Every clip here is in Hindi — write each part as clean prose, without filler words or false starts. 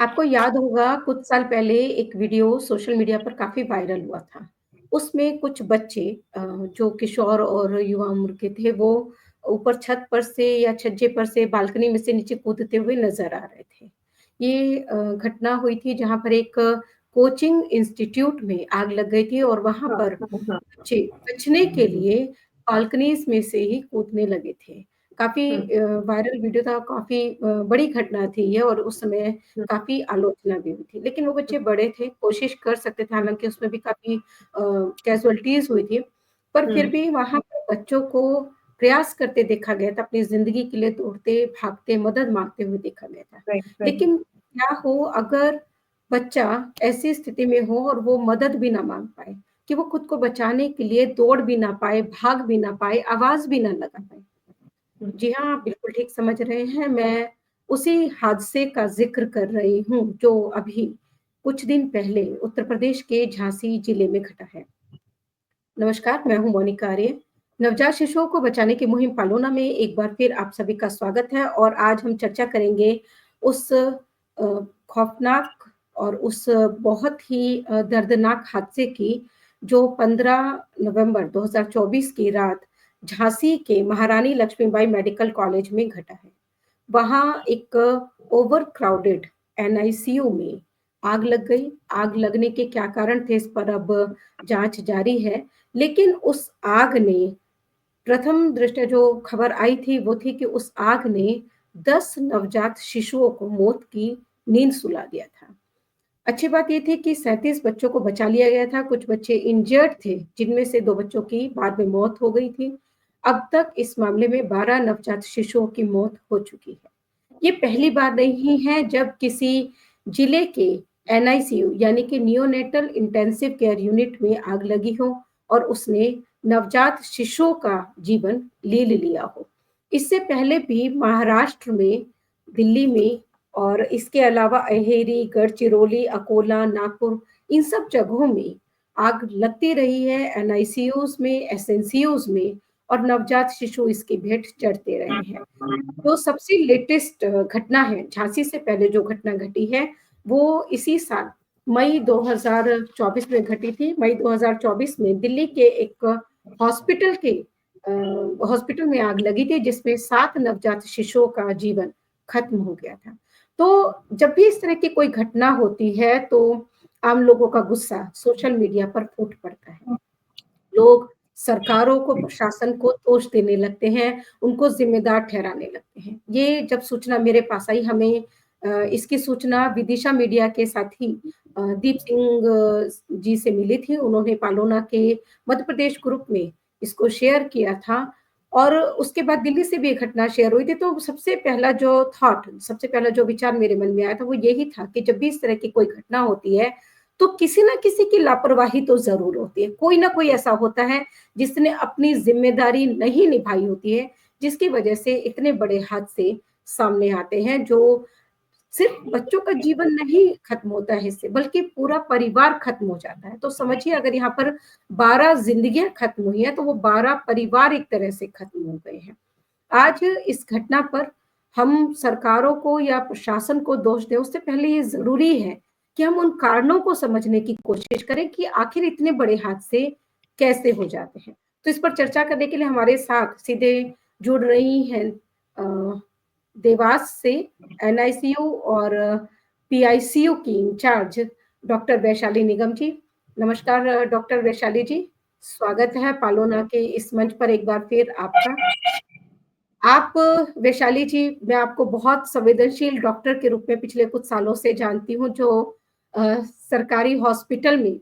आपको याद होगा कुछ साल पहले एक वीडियो सोशल मीडिया पर काफ़ी वायरल हुआ था। उसमें कुछ बच्चे जो किशोर और युवा उम्र के थे वो ऊपर छत पर से या छज्जे पर से बालकनी में से नीचे कूदते हुए नज़र आ रहे थे। ये घटना हुई थी जहाँ पर एक कोचिंग इंस्टीट्यूट में आग लग गई थी और वहाँ हाँ, पर हाँ, हाँ। बच्चे बचने के लिए बालकनीज़ में से ही कूदने लगे थे। काफ़ी हुँ, वायरल वीडियो था, काफ़ी बड़ी घटना थी ये और उस समय हुँ, काफ़ी आलोचना भी हुई थी। लेकिन वो हुँ, बच्चे बड़े थे, कोशिश कर सकते थे, हालाँकि उसमें भी काफ़ी कैज़ुअल्टीज़ हुई थी। पर फिर हुँ, भी वहाँ पर बच्चों को प्रयास करते देखा गया था, अपनी ज़िंदगी के लिए दौड़ते, भागते, मदद माँगते हुए देखा गया था। Right, right. लेकिन क्या हो अगर बच्चा ऐसी स्थिति में हो और वो मदद भी ना माँग पाए, कि वो खुद को बचाने के लिए दौड़ भी ना पाए, भाग भी ना पाए, आवाज़ भी ना लगा पाए। हुँ, जी हाँ, आप बिल्कुल ठीक समझ रहे हैं। मैं उसी हादसे का ज़िक्र कर रही हूँ, जो अभी कुछ दिन पहले उत्तर प्रदेश के झांसी जिले में घटा है। नमस्कार, मैं हूँ मोनिका आर्य। नवजात शिशुओं को बचाने की मुहिम पालोना में एक बार फिर आप सभी का स्वागत है और आज हम चर्चा करेंगे उस खौफनाक और उस बहुत ही दर्दनाक हादसे की, जो 15 नवंबर 2024 की रात झांसी के महारानी लक्ष्मीबाई मेडिकल कॉलेज में घटा है। वहाँ एक ओवर क्राउडेड एनआईसीयू में आग लग गई। आग लगने के क्या कारण थे इस पर अब जाँच जारी है। लेकिन उस आग ने प्रथम दृष्टया जो खबर आई थी वो थी कि उस आग ने 10 नवजात शिशुओं को मौत की नींद सुला दिया था। अच्छी बात ये थी कि 37 बच्चों को बचा लिया गया था, कुछ बच्चे इंजर्ड थे, जिनमें से 2 बच्चों की बाद में मौत हो गई थी। अब तक इस मामले में 12 नवजात शिशुओं की मौत हो चुकी है। ये पहली बार नहीं है जब किसी जिले के एनआईसीयू यानी कि नियोनेटल इंटेंसिव केयर यूनिट में आग लगी हो और उसने नवजात शिशुओं का जीवन ले लिया हो। इससे पहले भी महाराष्ट्र में, दिल्ली में और इसके अलावा अहेरी, गढ़चिरौली, अकोला, नागपुर इन सब जगहों में आग लगती रही है एनआईसीयूज़ में, एसएनसीयूज़ में और नवजात शिशु इसकी भेंट चढ़ते रहे हैं। जो सबसे लेटेस्ट घटना है, झांसी से पहले जो घटना घटी है, वो इसी साल मई 2024 में घटी थी। मई 2024 में दिल्ली के एक हॉस्पिटल के हॉस्पिटल में आग लगी थी, जिसमें 7 नवजात शिशुओं का जीवन खत्म हो गया था। तो जब भी इस तरह की कोई घटना होती है, तो आम लोगों का गुस्सा सोशल मीडिया पर फूट पड़ता है। लोग सरकारों को, प्रशासन को दोष देने लगते हैं, उनको ज़िम्मेदार ठहराने लगते हैं। ये जब सूचना मेरे पास आई, हमें इसकी सूचना विदिशा मीडिया के साथी दीप सिंह जी से मिली थी। उन्होंने पालोना के मध्य प्रदेश ग्रुप में इसको शेयर किया था और उसके बाद दिल्ली से भी ये घटना शेयर हुई थी। तो सबसे पहला जो विचार मेरे मन में आया था, वो यही था कि जब भी इस तरह की कोई घटना होती है, तो किसी न किसी की लापरवाही तो ज़रूर होती है। कोई न कोई ऐसा होता है जिसने अपनी ज़िम्मेदारी नहीं निभाई होती है, जिसकी वजह से इतने बड़े हादसे सामने आते हैं, जो सिर्फ़ बच्चों का जीवन नहीं खत्म होता है इससे, बल्कि पूरा परिवार खत्म हो जाता है। तो समझिए अगर यहाँ पर 12 ज़िंदगियाँ खत्म हुई हैं, तो वो 12 परिवार एक तरह से खत्म हो गए हैं। आज इस घटना पर हम सरकारों को या प्रशासन को दोष दें, उससे पहले ये ज़रूरी है कि हम उन कारणों को समझने की कोशिश करें कि आखिर इतने बड़े हादसे कैसे हो जाते हैं। तो इस पर चर्चा करने के लिए हमारे साथ सीधे जुड़ रही हैं देवास से एनआईसीयू और पीआईसीयू की इंचार्ज डॉक्टर वैशाली निगम जी। नमस्कार डॉक्टर वैशाली जी, स्वागत है पालोना के इस मंच पर एक बार फिर आपका। आप वैशाली जी, मैं आपको बहुत संवेदनशील डॉक्टर के रूप में पिछले कुछ सालों से जानती हूँ, जो सरकारी हॉस्पिटल में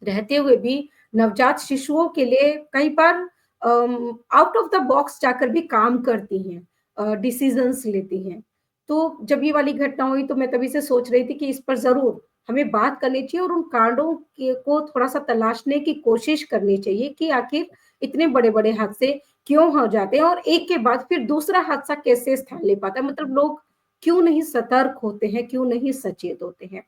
रहते हुए भी नवजात शिशुओं के लिए कई बार आउट ऑफ द बॉक्स जाकर भी काम करती हैं, डिसीजंस लेती हैं। तो जब ये वाली घटना हुई तो मैं तभी से सोच रही थी कि इस पर ज़रूर हमें बात करनी चाहिए और उन कारणों के को थोड़ा-सा तलाशने की कोशिश करनी चाहिए कि आखिर इतने बड़े-बड़े हादसे क्यों हो जाते हैं और एक के बाद फिर दूसरा हादसा कैसे स्थान ले पाता है? मतलब लोग क्यों नहीं सतर्क होते हैं, क्यों नहीं सचेत होते हैं?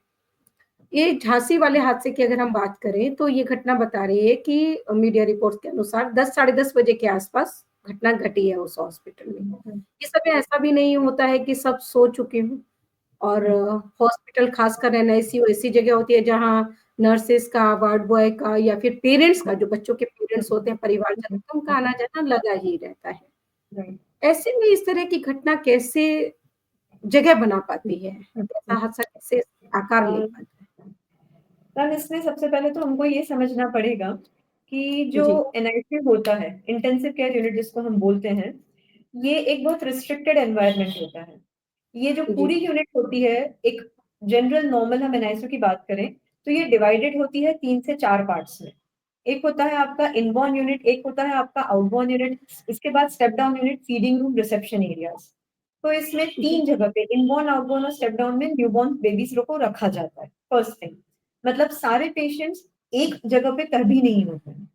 ये झांसी वाले हादसे की अगर हम बात करें, तो ये घटना बता रही है कि मीडिया रिपोर्ट्स के अनुसार 10 साढ़े 10 बजे के आस-पास घटना घटी है उस हॉस्पिटल में। हुँ, हुँ। इस समय ऐसा भी नहीं होता है कि सब सो चुके हों। और हॉस्पिटल खासकर एनआईसीयू ऐसी जगह होती है जहाँ नर्सेस का, वार्ड बॉय का या फिर पेरेंट्स का, जो बच्चों के पेरेंट्स होते हैं, परिवारजन, तो उनका आना-जाना लगा ही रहता है। राइट। ऐसे में इस तरह की घटना कैसे जगह बना पाती है? ऐसा हादसा कैसे आकार ले पाता है? मैम इसमें सबसे पहले तो हमको ये समझना पड़ेगा कि जो जी, एनआईसीयू होता है, इंटेंसिव केयर यूनिट जिसको हम बोलते हैं, ये एक बहुत रिस्ट्रिक्टेड एनवायरनमेंट होता है। ये जो जी, पूरी यूनिट होती है, एक जनरल नॉर्मल हम एनआईसीयू की बात करें, तो ये डिवाइडेड होती है 3 से 4 पार्ट्स में। एक होता है आपका इनबॉर्न यूनिट, एक होता है आपका आउटबॉर्न यूनिट, इसके बाद step down unit, feeding room, reception areas. तो इसमें जी, 3 जगह पे इनबॉर्न, आउटबॉर्न और स्टेप डाउन में न्यूबॉर्न बेबीज़ को रखा जाता है, फर्स्ट थिंग। मतलब सारे पेशेंट्स एक जगह पे कभी नहीं होते हैं।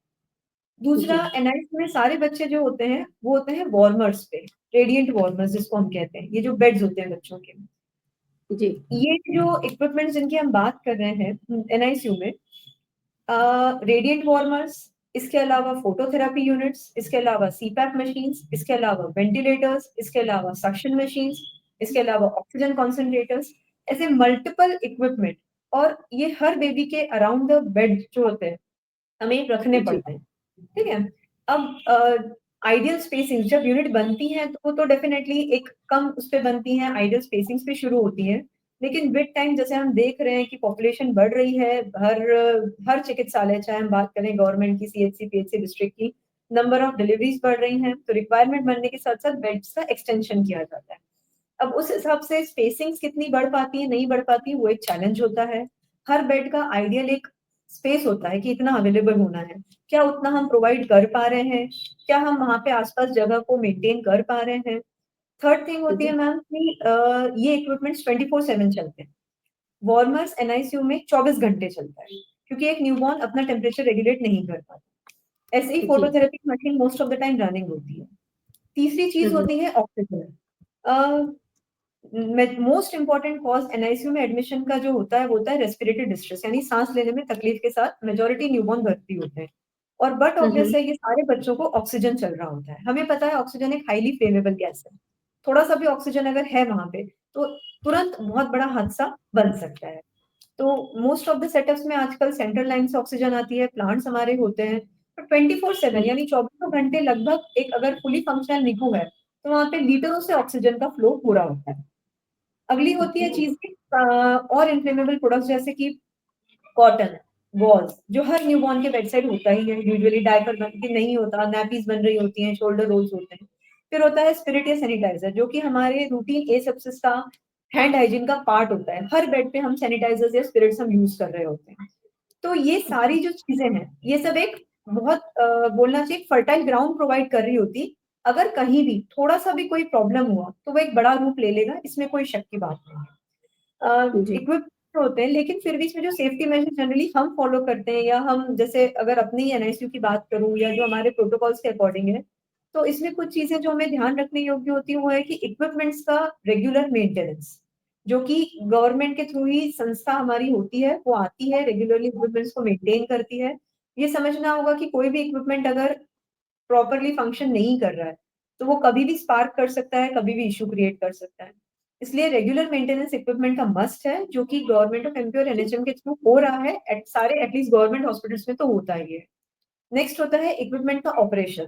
दूसरा, जी, एनआईसीयू में सारे बच्चे जो होते हैं, वो होते हैं वार्मर्स पे, रेडिएंट वार्मर्स जिसको हम कहते हैं, ये जो बेड्स होते हैं बच्चों के। जी, ये जो इक्विपमेंट्स जिनकी हम बात कर रहे हैं एनआईसीयू में, रेडिएंट वार्मर्स, इसके अलावा फोटोथेरेपी यूनिट्स, इसके अलावा सीपैप मशीन्स, इसके अलावा वेंटिलेटर्स, इसके अलावा सक्शन मशीन्स, इसके अलावा ऑक्सीजन कॉन्सन्ट्रेटर्स, ऐसे मल्टीपल इक्विपमेंट, और ये हर बेबी के अराउंड द बेड जो होते हैं, हमें रखने जी, पड़ते हैं। ठीक है? अब आइडियल स्पेसिंग जब यूनिट बनती है तो वो तो डेफिनिटली एक कम उस पे बनती है, आइडियल स्पेसिंग्स पे शुरू होती है। लेकिन विद टाइम जैसे हम देख रहे हैं कि पॉपुलेशन बढ़ रही है, हर हर चिकित्सालय, चाहे हम बात करें गवर्नमेंट की, सीएचसी, पीएचसी, डिस्ट्रिक्ट की, नंबर ऑफ डिलीवरीज बढ़ रही हैं, तो रिक्वायरमेंट बढ़ने के साथ-साथ बेड्स का एक्सटेंशन किया जाता है। अब उस हिसाब से स्पेसिंग्स कितनी बढ़ पाती है, नहीं बढ़ पाती है, वो एक चैलेंज होता है। हर बेड का आइडियल एक स्पेस होता है कि इतना अवेलेबल होना है। क्या उतना हम प्रोवाइड कर पा रहे हैं? क्या हम वहाँ पे आस-पास जगह को मेंटेन कर पा रहे हैं? थर्ड थिंग होती है जी, मैम कि ये इक्विपमेंट्स 24/7 चलते हैं। वार्मर्स एनआईसीयू में 24 घंटे चलता है, क्योंकि एक न्यूबॉर्न अपना टेम्परेचर रेगुलेट नहीं कर पाता। ऐसे ही जी। Phototherapy machine most of the time running होती है। तीसरी हुँ, चीज़ हुँ। होती है oxygen. Uh, most important cause NICU में एडमिशन का जो होता है वो होता है रेस्पिरेटरी डिस्ट्रेस, यानी सांस लेने में तकलीफ के साथ मेजॉरिटी न्यूबॉर्न भर्ती होते हैं। और बट हुँ, ऑब्वियस हुँ। है ये सारे बच्चों को ऑक्सीजन चल रहा होता है। हमें पता है ऑक्सीजन एक हाईली फ्लेमेबल गैस है। थोड़ा सा भी ऑक्सीजन अगर है वहां पे तो तुरंत बहुत बड़ा हादसा बन सकता है। तो मोस्ट ऑफ द सेटअप्स में आजकल सेंट्रल लाइन से ऑक्सीजन आती है, प्लांट्स हमारे होते हैं। तो 24/7 हुँ, यानी चौबीसों घंटे लगभग एक अगर फुली फंक्शनल निकू है तो वहां पे लीटरों से ऑक्सीजन का फ्लो पूरा होता है। अगली होती है जी, चीज़ें और इन्फ्लेमेबल प्रोडक्ट्स जैसे कि कॉटन, गॉज़, जो हर न्यूबॉर्न के बेड साइड होता ही है, यूजुअली डायपर बन के नहीं होता, नैपीज़ बन रही होती हैं, शोल्डर रोल्स होते हैं। फिर होता है स्पिरिट या सैनिटाइज़र, जो कि हमारे रूटीन एसेप्सिस का हैंड हाइजीन का पार्ट होता है। हर बेड पे हम सैनिटाइज़र्स या स्पिरिट्स हम यूज़ कर रहे होते हैं। तो ये सारी जो चीज़ें हैं, ये सब एक बहुत बोलना चाहिए फर्टाइल ग्राउंड प्रोवाइड कर रही होती। अगर कहीं भी थोड़ा-सा भी कोई प्रॉब्लम हुआ, तो वो एक बड़ा रूप ले लेगा, इसमें कोई शक की बात नहीं है। जी, इक्विप होते हैं, लेकिन फिर भी इसमें जो सेफ्टी मेजर जनरली हम फॉलो करते हैं, या हम जैसे अगर अपनी एनआईसीयू की बात करूँ या जो हमारे प्रोटोकॉल्स के अकॉर्डिंग है, तो इसमें कुछ चीज़ें जो हमें ध्यान रखने योग्य होती है, वो है कि इक्विपमेंट्स का रेगुलर मेंटेनेंस, जो कि गवर्नमेंट के थ्रू ही संस्था हमारी होती है, वो आती है, रेगुलरली इक्विपमेंट्स को मेंटेन करती है। ये समझना होगा कि कोई भी इक्विपमेंट अगर प्रॉपर्ली फंक्शन नहीं कर रहा है, तो वो कभी भी स्पार्क कर सकता है, कभी भी इश्यू क्रिएट कर सकता है। इसलिए रेगुलर मेंटेनेंस इक्विपमेंट का मस्ट है, जो कि गवर्नमेंट ऑफ एमपी और जी। एनएचएम के थ्रू हो रहा है, सारे एटलीस्ट गवर्नमेंट हॉस्पिटल्स में तो होता ही है। नेक्स्ट होता है इक्विपमेंट का ऑपरेशन।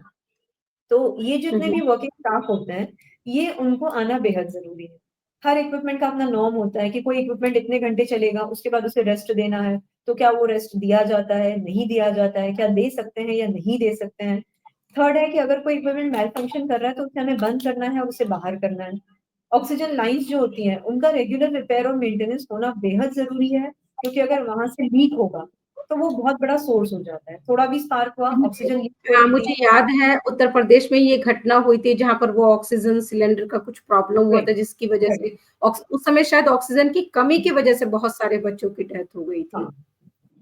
तो ये हुँ, जितने हुँ। भी वर्किंग स्टाफ होते हैं, ये उनको आना बेहद ज़रूरी है। हर इक्विपमेंट का अपना नॉर्म होता है कि कोई इक्विपमेंट इतने घंटे चलेगा, उसके बाद उसे रेस्ट देना है, तो क्या वो रेस्ट दिया जाता है, नहीं दिया जाता है, क्या दे सकते हैं या नहीं दे सकते हैं। थर्ड है कि अगर कोई इक्विपमेंट मैल फंक्शन कर रहा है, तो उसे हमें बंद करना है और उसे बाहर करना है। ऑक्सीजन लाइन्स जो होती हैं, उनका रेगुलर रिपेयर और मेंटेनेंस होना बेहद ज़रूरी है, क्योंकि अगर वहाँ से लीक होगा, तो वो बहुत बड़ा सोर्स हो जाता है। थोड़ा भी स्पार्क हुआ, मुझे ऑक्सीजन लीक हो रही थी। मुझे याद है उत्तर प्रदेश में ये घटना हुई थी जहाँ पर वो ऑक्सीजन सिलेंडर का कुछ प्रॉब्लम हुआ राइट, था जिसकी वजह राइट, से उस समय शायद ऑक्सीजन की कमी की वजह से बहुत सारे बच्चों की डेथ हो गई थी। हाँ।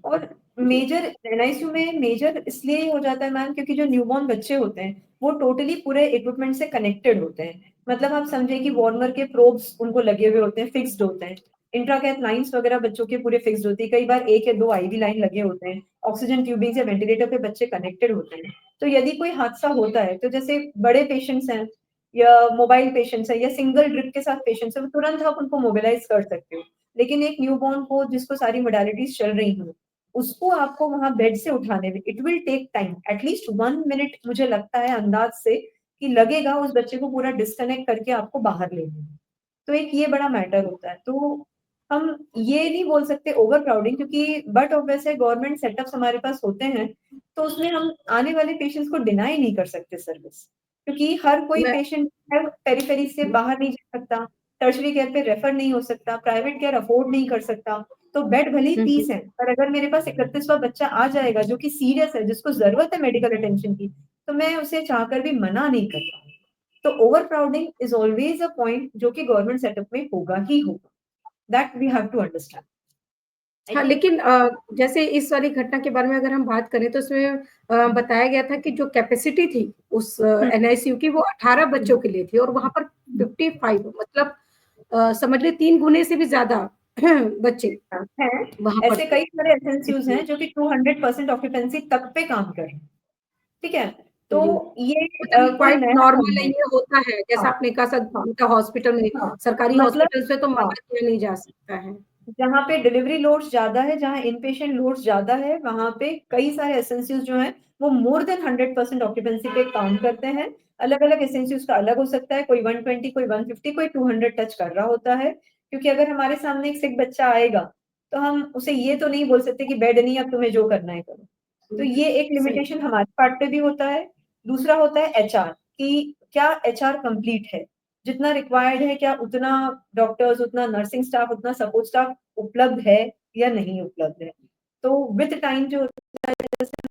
और जी, मेजर एनआईसीयू में मेजर इसलिए हो जाता है मैम, क्योंकि जो न्यूबॉर्न बच्चे होते हैं वो टोटली पूरे इक्विपमेंट से कनेक्टेड होते हैं। मतलब आप समझे कि वार्मर के प्रोब्स उनको लगे हुए होते हैं, फिक्स्ड होते हैं। इंट्राकैथ लाइंस वगैरह बच्चों के पूरे फिक्स्ड होती है, कई बार एक या दो आईवी लाइन लगे होते हैं। ऑक्सीजन ट्यूबिंग या वेंटिलेटर पे बच्चे कनेक्टेड होते हैं। तो यदि कोई हादसा होता है, तो जैसे बड़े पेशेंट्स हैं, या मोबाइल पेशेंट्स है या सिंगल ड्रिप के साथ पेशेंट्स है, वो तुरंत आप उनको मोबिलाइज कर सकते हो। लेकिन एक न्यूबॉर्न को जिसको सारी मोडालिटीज चल रही हों, उसको आपको वहाँ बेड से उठाने में it will take time, at least 1 minute मुझे लगता है अंदाज से कि लगेगा उस बच्चे को पूरा डिस्कनेक्ट करके आपको बाहर लेने में। तो एक ये बड़ा मैटर होता है। तो हम ये नहीं बोल सकते ओवरक्राउडिंग, क्योंकि बट ऑब्वियस है गवर्नमेंट सेटअप्स हमारे पास होते हैं, तो उसमें हम आने वाले पेशेंट्स को डिनाई नहीं कर सकते सर्विस, क्योंकि हर कोई मैं पेशेंट है पेरिफेरी से बाहर नहीं जा सकता, टर्शरी केयर पे रेफर नहीं हो सकता, प्राइवेट केयर अफोर्ड नहीं कर सकता, तो बेड भले ही हुँ, 30 हुँ। है, पर अगर मेरे पास 31वां बच्चा आ जाएगा जो कि सीरियस है, जिसको ज़रूरत है मेडिकल अटेंशन की, तो मैं उसे चाहकर भी मना नहीं कर पाऊँगी। तो overcrowding is always a point जो कि गवर्नमेंट सेटअप में होगा ही होगा। That we have to understand. I हाँ, थिंक लेकिन जैसे इस वाली घटना के बारे में अगर हम बात करें तो उसमें बताया गया था कि जो कैपेसिटी थी उस हुँ, एनआईसीयू की वो 18 हुँ, बच्चों के लिए थी और वहाँ पर हुँ। 55 मतलब समझ लें 3 गुने से भी ज़्यादा बच्चे हाँ, हैं। वहाँ पर ऐसे थे। कई सारे एसएनसीयूज़ जी, हैं जो कि 200% ऑक्यूपेंसी तक पे काम कर रहे हैं, ठीक है? तो जी। ये मतलब ये कोई क्वाइट नया नॉर्मल नहीं है, है। ये होता है। जैसा हाँ, आपने कहा हाँ, मतलब हॉस्पिटल में हाँ। सरकारी मतलब हॉस्पिटल्स में तो हाँ। मना किया नहीं जा सकता है। जहाँ पे डिलिवरी लोड्स ज़्यादा है, जहाँ इनपेशेंट लोड्स ज़्यादा है, वहाँ पे कई सारे एसएनसीयूज़ जो हैं, वो मोर देन 100% ऑक्यूपेंसी पे काम करते हैं। अलग-अलग एसएनसीयूज़ का अलग हो सकता है, कोई 120, कोई 150, कोई 200 टच कर रहा होता है। क्योंकि अगर हमारे सामने एक सिक बच्चा आएगा, तो हम उसे ये तो नहीं बोल सकते कि बेड नहीं, अब तुम्हें जो करना है करो। तो हुँ, ये एक सही। लिमिटेशन हमारे पार्ट पे भी होता है। दूसरा होता है एचआर कि क्या एचआर कंप्लीट है? जितना रिक्वायर्ड है, क्या उतना डॉक्टर्स, उतना नर्सिंग स्टाफ, उतना सपोर्ट स्टाफ उपलब्ध है या नहीं उपलब्ध है? तो विद टाइम जो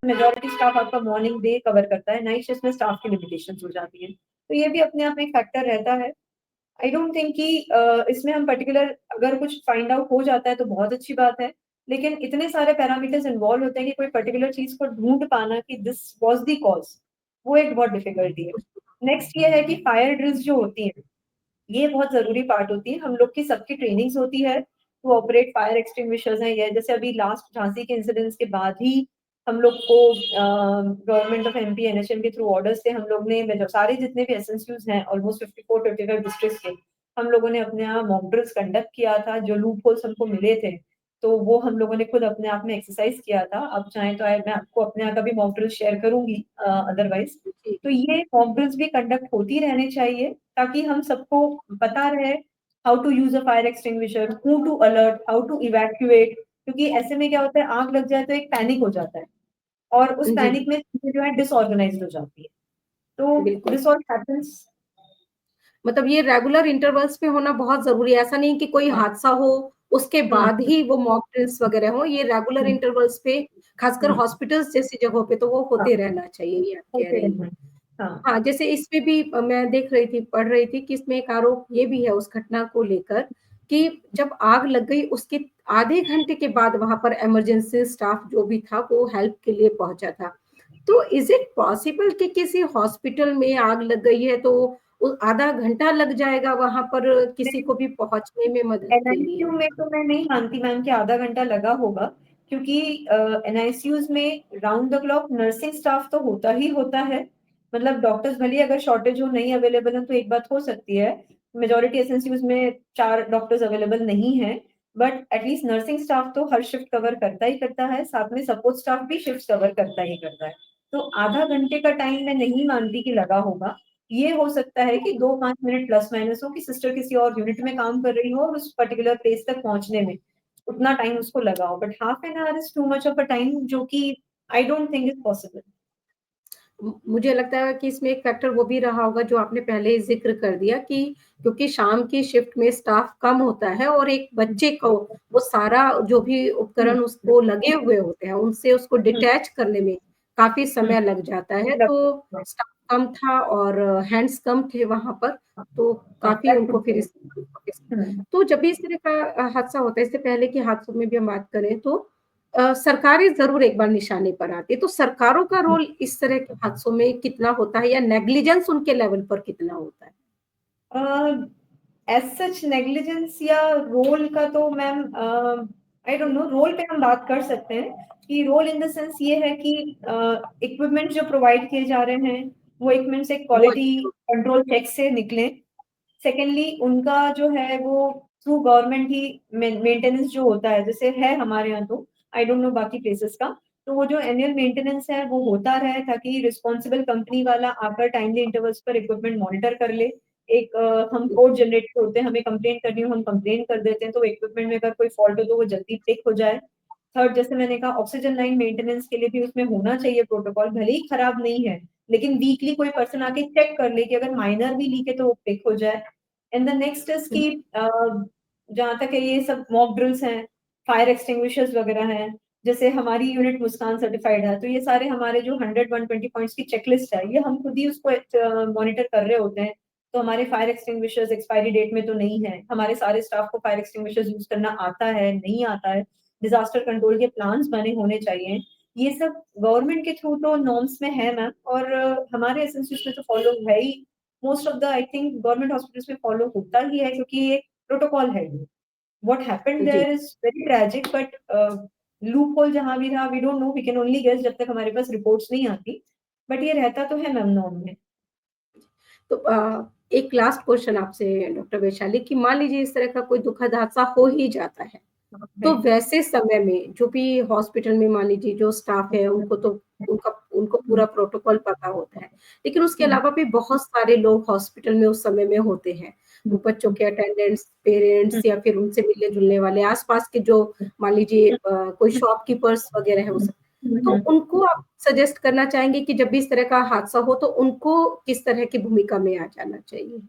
मेजॉरिटी स्टाफ आपका मॉर्निंग डे कवर करता है, नाइट शिफ्ट में स्टाफ की लिमिटेशंस हो जाती हैं। तो ये भी अपने आप में एक फैक्टर रहता है। आई डोंट थिंक कि इसमें हम पर्टिकुलर अगर कुछ फाइंड आउट हो जाता है तो बहुत अच्छी बात है। लेकिन इतने सारे पैरामीटर्स इन्वॉल्व होते हैं कि कोई पर्टिकुलर चीज़ को ढूँढ पाना कि दिस वाज़ द कॉज़, वो एक बहुत डिफिकल्टी है। नेक्स्ट ये है कि फायर ड्रिल्स जो होती हैं, ये बहुत ज़रूरी पार्ट होती है। हम लोग की सबकी ट्रेनिंग्स होती है, टू ऑपरेट फायर एक्सटिंग्विशर्स हैं, या जैसे अभी लास्ट झांसी के इंसिडेंट्स के बाद ही हम लोग को गवर्नमेंट ऑफ एमपी एनएचएम के थ्रू ऑर्डर्स थे, हम लोग ने मतलब सारे जितने भी एसएनसीयूज़ हैं ऑलमोस्ट 54-55 डिस्ट्रिक्ट्स के, हम लोगों ने अपने यहाँ मॉक ड्रिल्स कंडक्ट किया था, जो लूप होल्स हमको मिले थे, तो वो हम लोगों ने खुद अपने आप में एक्सरसाइज किया था। आप चाहें तो मैं आपको अपने यहाँ का भी मॉक ड्रिल शेयर करूँगी अदरवाइज़। जी, तो ये मॉक ड्रिल्स भी कंडक्ट होती रहनी चाहिए, ताकि हम सबको पता रहे how to use a fire extinguisher, who to alert, how to evacuate, क्योंकि ऐसे में क्या होता है आग लग जाए तो एक पैनिक हो जाता है और उस जी, पैनिक में चीज़ें जो है डिसऑर्गनाइज्ड हो जाती है। तो बिल्कुल। This all happens. मतलब ये रेगुलर इंटरवल्स पे होना बहुत ज़रूरी है। ऐसा नहीं कि कोई हाँ। हादसा हो, उसके हुँ, बाद ही वो मॉक ड्रिल्स वगैरह हों। ये रेगुलर हुँ, इंटरवल्स पे खासकर हुँ। हॉस्पिटल्स जैसी जगहों पे तो वो हाँ, होते रहना चाहिए, ये आप कह होते रही रहना हैं। है। हाँ। हाँ, जैसे इसमें भी मैं देख रही थी, पढ़ रही थी कि इसमें एक आरोप ये भी है उस घटना को लेकर कि जब आग लग गई उसके आधे घंटे के बाद वहाँ पर इमरजेंसी स्टाफ जो भी था वो हेल्प के लिए पहुँचा था। तो इज़ इट पॉसिबल कि किसी हॉस्पिटल में आग लग गई है तो आधा घंटा लग जाएगा वहाँ पर किसी को भी पहुँचने में मदद के एनआईसीयू लिए? में तो मैं नहीं मानती मैम कि आधा घंटा लगा होगा, क्योंकि एनआईसीयूज़ में round the clock nursing staff तो होता ही होता है। मतलब डॉक्टर्स भले ही अगर शॉर्टेज हो, नहीं अवेलेबल हो तो एक बात हो सकती है। मेजॉरिटी एसएनसीयूज़ में 4 डॉक्टर्स अवेलेबल नहीं हैं, but at least nursing staff तो हर शिफ्ट कवर करता ही करता है, साथ में सपोर्ट स्टाफ भी शिफ्ट्स कवर करता ही करता है। तो आधा घंटे का टाइम मैं नहीं मानती कि लगा होगा। ये हो सकता है कि 2-5 मिनट प्लस माइनस हो कि सिस्टर किसी और यूनिट में काम कर रही हो और उस पर्टिकुलर प्लेस तक पहुँचने में उतना टाइम उसको लगा हो। But half an hour is too much of a time, जो कि I don't think is possible. मुझे लगता है कि इसमें एक फैक्टर वो भी रहा होगा जो आपने पहले ही ज़िक्र कर दिया कि क्योंकि शाम की शिफ्ट में स्टाफ कम होता है और एक हुँ, बच्चे को वो सारा जो भी हुँ, उपकरण उसको लगे हुए होते हैं, उनसे उसको हुँ, डिटैच करने में काफ़ी हुँ, समय लग जाता है, लग तो हाँ, स्टाफ कम था और हैंड्स कम थे वहाँ पर, हाँ, तो हाँ, काफ़ी दैट उनको कुड फिर बी। इस हुँ। तो जब भी इस तरह का हादसा होता है, इससे पहले के हादसों में भी हम बात करें तो सरकारें ज़रूर एक बार निशाने पर आती है, तो सरकारों का रोल इस तरह के हादसों में कितना होता है या नेग्लिजेंस उनके लेवल पर कितना होता है? अ, एज़ सच नेग्लिजेंस या रोल का तो ma'am I don't know, role पे हम बात कर सकते हैं कि रोल इन द सेंस ये है कि इक्विपमेंट जो प्रोवाइड किए जा रहे हैं, वो इक्विपमेंट्स एक वो क्वालिटी कंट्रोल चेक से निकले। सेकेंडली उनका जो है वो थ्रू गवर्नमेंट ही मेंटेनेंस जो होता है, जैसे है हमारे यहाँ, तो आई डोंट नो बाकी प्लेसेस का, तो वो जो एनुअल मेंटेनेंस है वो होता रहे, ताकि रिस्पॉन्सिबल कंपनी वाला आकर टाइमली इंटरवल्स पर इक्विपमेंट मॉनिटर कर ले। एक हम कोड जनरेट होते हैं, हमें कंप्लेन करनी हो हम कंप्लेन कर देते हैं, तो इक्विपमेंट में अगर कोई फॉल्ट हो तो वो जल्दी टिक हो जाए। थर्ड, जैसे मैंने कहा, ऑक्सीजन लाइन मेंटेनेंस के लिए भी उसमें होना चाहिए प्रोटोकॉल, भले ही खराब नहीं है लेकिन वीकली कोई पर्सन आके चेक कर ले कि अगर माइनर भी लीक है तो वो टिक हो जाए। एंड द नेक्स्ट इज कि जहाँ तक है ये सब मॉक ड्रिल्स हैं, फायर एक्सटिंग्विशर्स वगैरह हैं, जैसे हमारी यूनिट मुस्कान सर्टिफाइड है, तो ये सारे हमारे जो 100-120 पॉइंट्स की चेकलिस्ट है, ये हम खुद ही उसको मॉनिटर कर रहे होते हैं। तो हमारे फायर एक्सटिंग्विशर्स एक्सपायरी डेट में तो नहीं है, हमारे सारे स्टाफ को फायर एक्सटिंग्विशर्स यूज करना आता है नहीं आता है, डिजास्टर कंट्रोल के प्लान्स बने होने चाहिए। ये सब गवर्नमेंट के थ्रू तो नॉर्म्स में है मैम, और हमारे एसएनसीज में तो फॉलो है ही। Most of the I think government hospitals में फॉलो होता ही है, क्योंकि ये प्रोटोकॉल है ये। व्हाट हैपेंड जी। There is very tragic, but loophole जहां भी रहा we don't know, we can only guess जब तक हमारे पास रिपोर्ट्स नहीं आती, बट ये रहता तो है मैम नॉर्म में। तो एक लास्ट क्वेश्चन आपसे डॉक्टर वैशाली, कि मान लीजिए इस तरह का कोई दुखद हादसा हो ही जाता है, तो राइट। वैसे समय में जो भी हॉस्पिटल में मान लीजिए जो स्टाफ है उनको तो उनका उनको पूरा प्रोटोकॉल पता होता है, लेकिन उसके अलावा भी बहुत सारे लोग हॉस्पिटल में उस समय में होते हैं। वो बच्चों के अटेंडेंट्स, पेरेंट्स, या फिर उनसे मिलने जुलने वाले आसपास के जो मान लीजिए कोई शॉपकीपर्स वगैरह है वो सब, तो उनको आप सजेस्ट करना चाहेंगे कि जब भी इस तरह का हादसा हो तो उनको किस तरह की भूमिका में आ जाना चाहिए?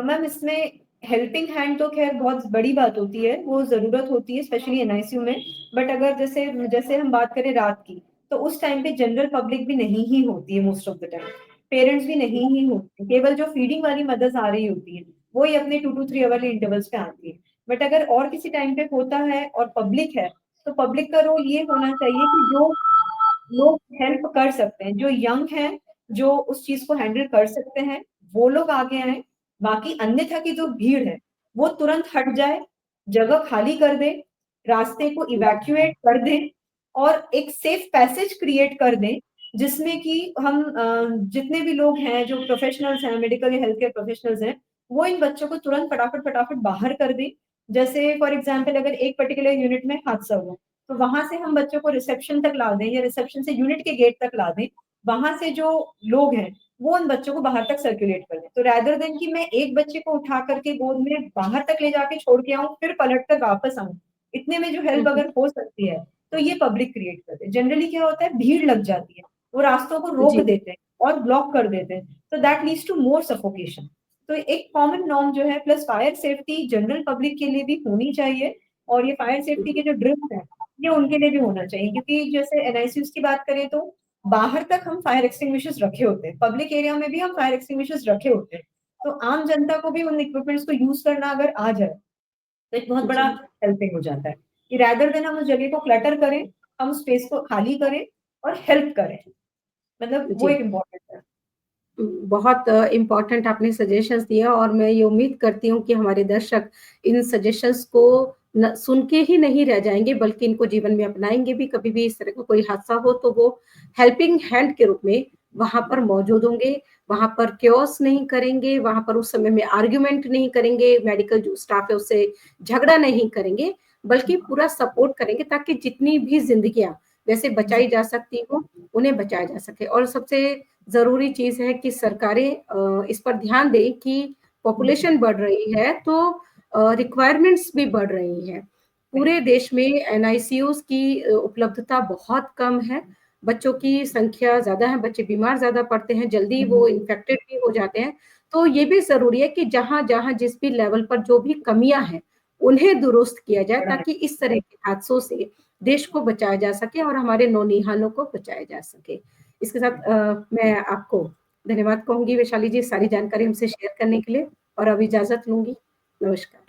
मैम इसमें हेल्पिंग हैंड तो खैर बहुत बड़ी बात होती है, वो जरूरत होती है स्पेशली एनआईसीयू में। बट अगर जैसे जैसे हम बात करें रात की, तो उस टाइम पे जनरल पब्लिक भी नहीं ही होती है most of the time, parents भी नहीं ही होते, केवल जो फीडिंग वाली मदर्स आ रही होती है वो ही अपने 2 to 3 आवर इंटरवल्स पे आती है। बट अगर और किसी टाइम पे होता है और पब्लिक है, तो पब्लिक का रोल ये होना चाहिए कि जो लोग हेल्प कर सकते हैं, जो यंग हैं, जो उस चीज को हैंडल कर सकते हैं, वो लोग आगे आए। बाकी अन्यथा की जो भीड़ है वो तुरंत हट जाए, जगह खाली कर दे, रास्ते को इवैक्यूएट कर दें, और एक सेफ पैसेज क्रिएट कर दें, जिसमें कि हम जितने भी लोग हैं जो प्रोफेशनल्स हैं, मेडिकल या हेल्थ केयर प्रोफेशनल्स हैं, वो इन बच्चों को तुरंत फटाफट फटाफट बाहर कर दें। जैसे फॉर एग्जाम्पल अगर एक पर्टिकुलर यूनिट में हादसा हुआ, तो वहां से हम बच्चों को रिसेप्शन तक ला दें, या रिसेप्शन से यूनिट के गेट तक ला दें। वहां से जो लोग हैं वो उन बच्चों को बाहर तक सर्कुलेट कर दें, तो रैदर देन कि मैं एक बच्चे को उठा करके गोद में बाहर तक ले जाके छोड़ के आऊं फिर पलट कर वापस आऊं, इतने में जो हेल्प अगर हो सकती है तो ये पब्लिक क्रिएट कर दे। जनरली क्या होता है, भीड़ लग जाती है, वो रास्तों को रोक जी, देते हैं और ब्लॉक कर देते हैं, तो that leads to more suffocation. तो एक कॉमन नॉर्म जो है, plus fire safety general public के लिए भी होनी चाहिए, और ये फायर सेफ्टी के जो ड्रिल्स हैं ये उनके लिए भी होना चाहिए, क्योंकि जैसे एनआईसीयूज की बात करें तो बाहर तक हम फायर एक्सटिंग्विशर्स रखे होते हैं, पब्लिक एरिया में भी हम फायर एक्सटिंग्विशर्स रखे होते हैं, तो आम जनता को भी उन इक्विपमेंट्स को यूज करना अगर आ जाए तो एक बहुत बड़ा जी, हेल्पिंग हो जाता है, कि रैदर देन हम उस जगह को क्लटर करें, हम उस स्पेस को खाली करें और हेल्प करें, मतलब वो जी। एक इम्पोर्टेंट है। बहुत इम्पोर्टेंट आपने सजेशंस दिया, और मैं ये उम्मीद करती हूँ कि हमारे दर्शक इन सजेशंस को न सुन के ही नहीं रह जाएँगे, बल्कि इनको जीवन में अपनाएँगे भी। कभी भी इस तरह का कोई हादसा हो तो वो हेल्पिंग हैंड के रूप में वहाँ पर मौजूद होंगे, वहाँ पर केओस नहीं करेंगे, वहाँ पर उस समय में आर्गुमेंट नहीं करेंगे, मेडिकल जो स्टाफ है उससे झगड़ा नहीं करेंगे, बल्कि पूरा सपोर्ट करेंगे, ताकि जितनी भी ज़िंदगियाँ वैसे बचाई जा सकती हों, उन्हें बचाया जा सके। और सबसे ज़रूरी चीज़ है कि सरकारें इस पर ध्यान दें कि पॉपुलेशन बढ़ रही है, तो रिक्वायरमेंट्स भी बढ़ रही हैं। पूरे देश में एनआईसीयूज़ की उपलब्धता बहुत कम है, बच्चों की संख्या ज़्यादा है, बच्चे बीमार ज़्यादा पड़ते हैं, जल्दी वो इन्फेक्टेड भी हो जाते हैं। तो ये भी ज़रूरी है कि जहाँ-जहाँ जिस भी लेवल पर जो भी कमियाँ हैं, उन्हें दुरुस्त किया जाए, बड़ा है। ताकि इस तरह के हादसों से देश को बचाया जा सके और हमारे नौनिहालों को बचाया जा सके। इसके साथ मैं आपको धन्यवाद कहूँगी वैशाली जी, सारी जानकारी हमसे शेयर करने के लिए, और अब इजाज़त लूँगी। नमस्कार।